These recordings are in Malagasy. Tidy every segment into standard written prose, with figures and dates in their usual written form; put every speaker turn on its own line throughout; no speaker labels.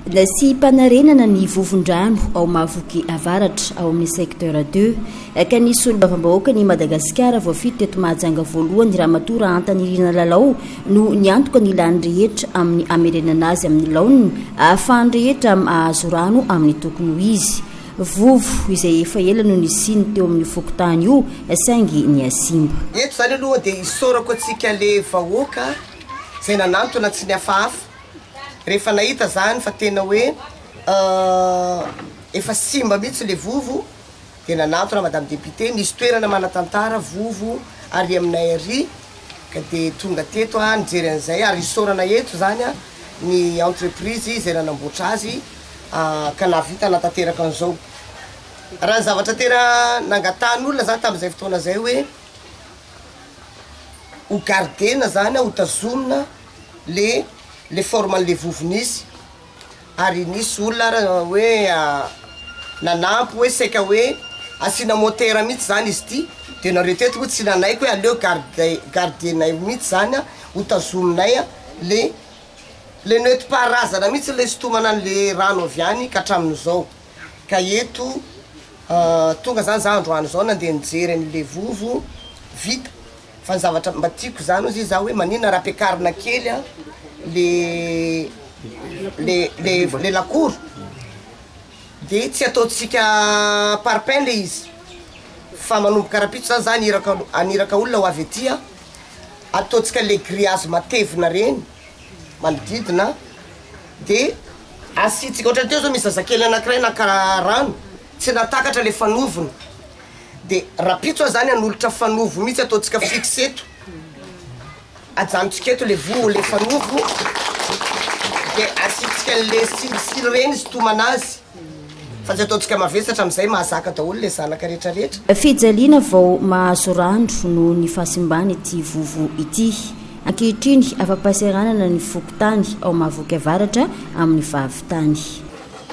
Sy mpanarenana ny vovon-drano ao Mahavoky avaratra ao amin'ny secteur 2 ka nisy olom-bavam-bahoaka ny Madagasikara voafidy teto Mahajanga voalohany Ramatoa Antanirina Lalao no niantoka ny ilany rehetra amin'ny amerenana azy amin'ny laoniny ahafahany rehetra ahazo rano amin'ny tokony ho izy. Vovo izay efa ela no nisiny teo amin'ny fokotany io saingy ny asimba.
Eto zany aloha dia isorako antsika le vahoaka izay nanantona tsy ny hafahafa. Rehefa nahita zany fa tena hoe efa simba mihitsy le vovo dia nanantona madame député nisy toerana manatantara vovo ary aminay ary ka dia tonga teto nijery an'izay ary isorana eto zany ny entreprise izay nanamboatra azy ka navita natanteraka an'izao. Raha ny zavatra tena nangatan'olona zany tamin'izay fotoana zay hoe ho gardena zany ho tazomina le forman'le vovonisy ary nisy olona hoe nanampy hoe saika hoe asina motera mihitsy zany izy ty dia nareo teto moa tsy nanaiko hoe aleo gardenay mihitsy zany ho tazominay le noetim-paharazana mihitsy le sitomana an'le rano avy any ka hatramin'izao. Ka eto tonga zany za androany zao nandeha nijery an'le vovo vita fa ny zavatra mba tiako zany ozy za hoe manina raha ampiakarina kely le lakoro dia tsy ataotsika parpaing le izy fa manomboka rapitso zany aniraka olona ho avy aty ataotsika le grillage matevina reny manodidina dia asitsika ohatra teo zao misy zazakely anankiray nakaraha rano tsy natakatra le fanovony dia rapitso zany anolotra fanovo mihitsy ataotsika fixeto ajanontsika eto le vovo le fanovo dia asitsika le silisily reny sitomana azy fa tsy ataotsika mavesatra amin'izay mahazaka daholo le zanaka rehetrarehetra.
Fijaliana vao mahazo randro no ny fahasimbany ity vovo ity. Ankehitriny afa-pahasahiranana ny fokotany ao Mahavoky avaratra amin'ny fahavitany.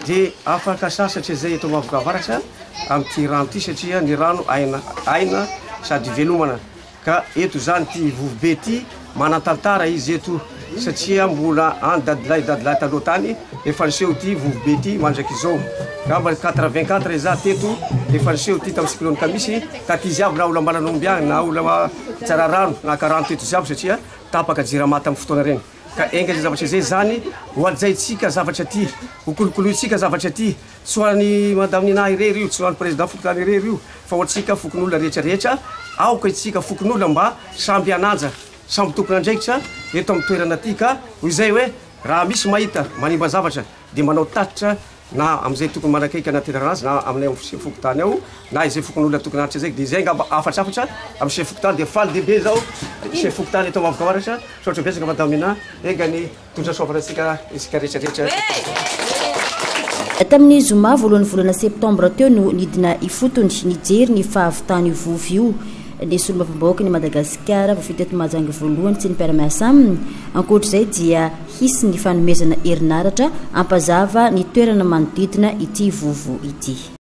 Dia afaka sasatra izay eto Mahavoky avaratra amin'ity rano ity satria ny rano aina sady velomana. Ka eto zany ty vovo be ty manatantara izy eto satria mbola dadilay taloha tany efa niseho ty vovo be ty mandraky izao. Ka 84 za teto efa niseho ty tamin'ny cyclone misy ka ty ziaby na olona mbalanomby agny na olona tsara rano na karano teto ziaby satria tapaka jiramata amin'ny fotoana reny. Ka enga zay zavatra zay zany hoajaitsika zavatra ty hokolokoloitsika zavatra ty tsy ho an'ny madame ninahy irery io tsy ho an'ny président fokotany irery io fa hoatsika fokon'olona rehetrarehetra aoka itsika fokon'olona mba samby ananja samby tokony andraikitra eto amin'ny toerana ty ka ho izay hoe raha misy mahita manimba zavatra dia manao tatitra na am'izay tokony manakaiky anaterana azy na aminay amin'ny fokotany ao na izay fokon'olona tokony anatra zay dia izay ngamba afatrafatra amin'ny chef fokotany dia faly dehibe zao chef fokotany eto Mahavoky avaratra sotra besaka madame Nina engany tondra soavana isika rehetrarehetra.
Tamin'ny zoma voalohan'ny volana septambra teo no nidina ifotony nijery ny fahavitany vovo io. Nisy olom-bavam-bahoaka ny Madagasikara voafidy teto Mahajanga voalohany tsy nipiara-miasa aminy. Ankoatr'izay dia hisy ny fanomezana herinaratra ampazava ny toerana manodidina ity vovo ity.